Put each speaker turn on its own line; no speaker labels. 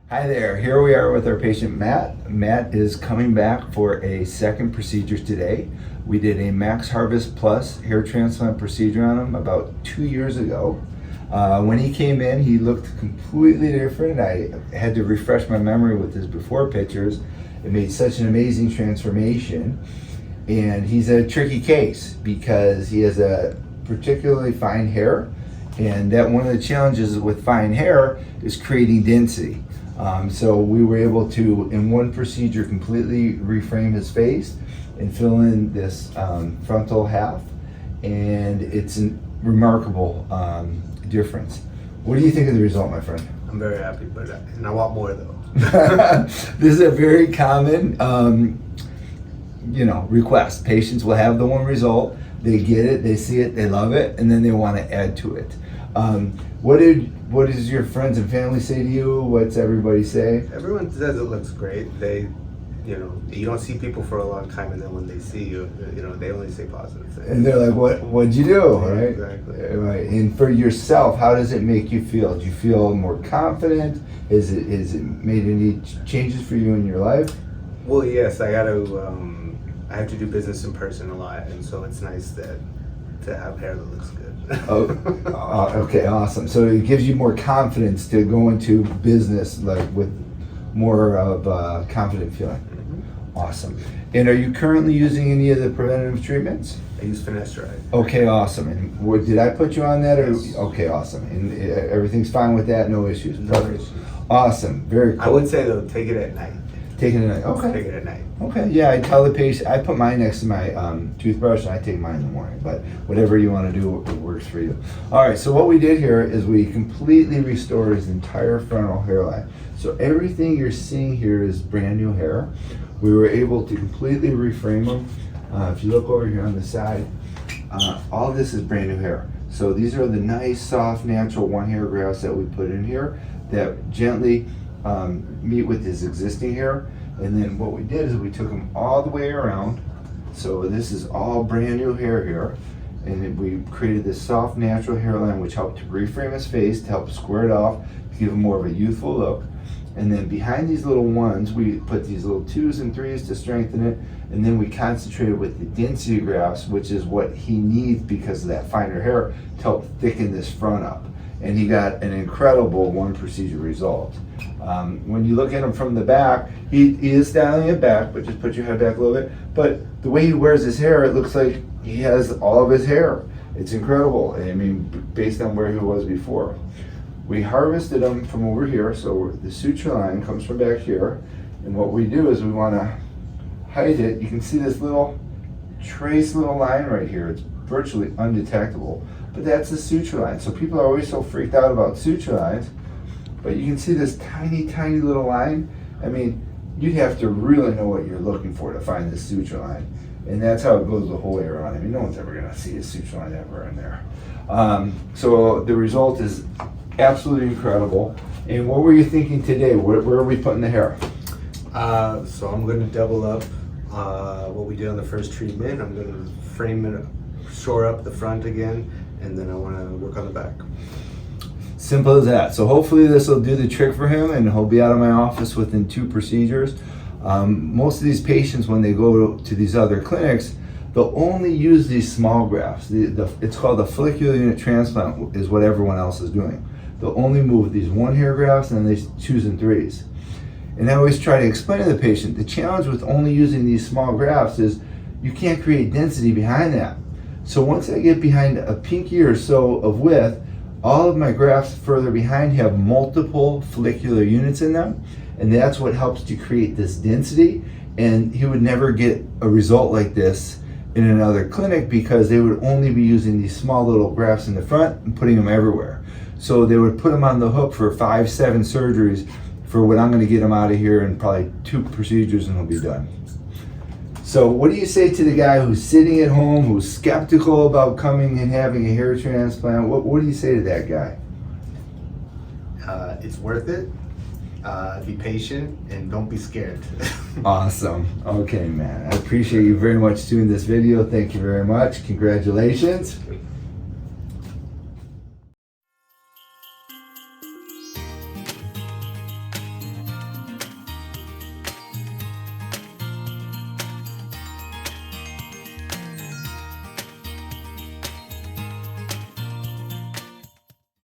Hi there, here we are with our patient Matt. Matt is coming back for a second procedure today. We did a MaxHarvest Plus hair transplant procedure on him about 2 years ago. When he came in, he looked completely different. I had to refresh my memory with his before pictures. It made such an amazing transformation. And he's a tricky case because he has a particularly fine hair. And that one of the challenges with fine hair is creating density. So we were able to, in one procedure, completely reframe his face and fill in this frontal half, and it's a remarkable difference. What do you think of the result, my friend?
I'm very happy, but and I want more though.
This is a very common, request. Patients will have the one result, they get it, they see it, they love it, and then they want to add to it. What does your friends and family say to you? What's everybody say?
Everyone says it looks great. You don't see people for a long time, and then when they see you, they only say positive things.
And they're like, what'd you do, right?
Exactly.
Right. And for yourself, how does it make you feel? Do you feel more confident? Has it made any changes for you in your life?
Well, yes, I have to do business in person a lot, and so it's nice to have hair that looks good.
Okay, awesome. So it gives you more confidence to go into business with more of a confident feeling.
Mm-hmm.
Awesome. And are you currently using any of the preventative treatments?
I use finasteride.
Okay, awesome. And did I put you on that?
Yes.
Okay, awesome. And everything's fine with that? No issues?
No
Perfect.
issues.
Awesome. Very cool.
I would say though, take it at night.
Taking it at night. Okay.
Take it at night.
Okay, yeah, I tell the patient, I put mine next to my toothbrush and I take mine in the morning, but whatever you want to do, it works for you. All right, so what we did here is we completely restored his entire frontal hairline. So everything you're seeing here is brand new hair. We were able to completely reframe him. If you look over here on the side, all this is brand new hair. So these are the nice, soft, natural one hair grafts that we put in here that gently meet with his existing hair. And then what we did is we took him all the way around. So this is all brand new hair here. And then we created this soft, natural hairline which helped to reframe his face, to help square it off, to give him more of a youthful look. And then behind these little ones, we put these little 2s and 3s to strengthen it. And then we concentrated with the density grafts, which is what he needs because of that finer hair, to help thicken this front up. And he got an incredible one procedure result. When you look at him from the back, he is styling it back, but just put your head back a little bit. But the way he wears his hair, it looks like he has all of his hair. It's incredible. I mean, based on where he was before. We harvested him from over here, so the suture line comes from back here. And what we do is we want to hide it. You can see this little trace little line right here. It's virtually undetectable, but that's the suture line. So people are always so freaked out about suture lines, but you can see this tiny, tiny little line. I mean, you'd have to really know what you're looking for to find this suture line. And that's how it goes the whole way around. I mean, no one's ever gonna see a suture line ever in there. So the result is absolutely incredible. And what were you thinking today? Where are we putting the hair?
So I'm going to double up what we did on the first treatment. I'm going to frame it, shore up the front again, and then I want to work on the back.
Simple as that. So hopefully this will do the trick for him and he'll be out of my office within 2 procedures. Most of these patients, when they go to these other clinics, they'll only use these small grafts. It's called the follicular unit transplant, is what everyone else is doing. They'll only move these one hair grafts and then they 2s and 3s. And I always try to explain to the patient, the challenge with only using these small grafts is you can't create density behind that. So once I get behind a pinky or so of width, all of my grafts further behind have multiple follicular units in them, and that's what helps to create this density. And he would never get a result like this in another clinic because they would only be using these small little grafts in the front and putting them everywhere. So they would put him on the hook for 5, 7 surgeries for what I'm going to get him out of here in probably 2 procedures and he'll be done. So what do you say to the guy who's sitting at home, who's skeptical about coming and having a hair transplant? What do you say to that guy?
It's worth it. Be patient and don't be scared.
Awesome. Okay, man. I appreciate you very much doing this video. Thank you very much. Congratulations.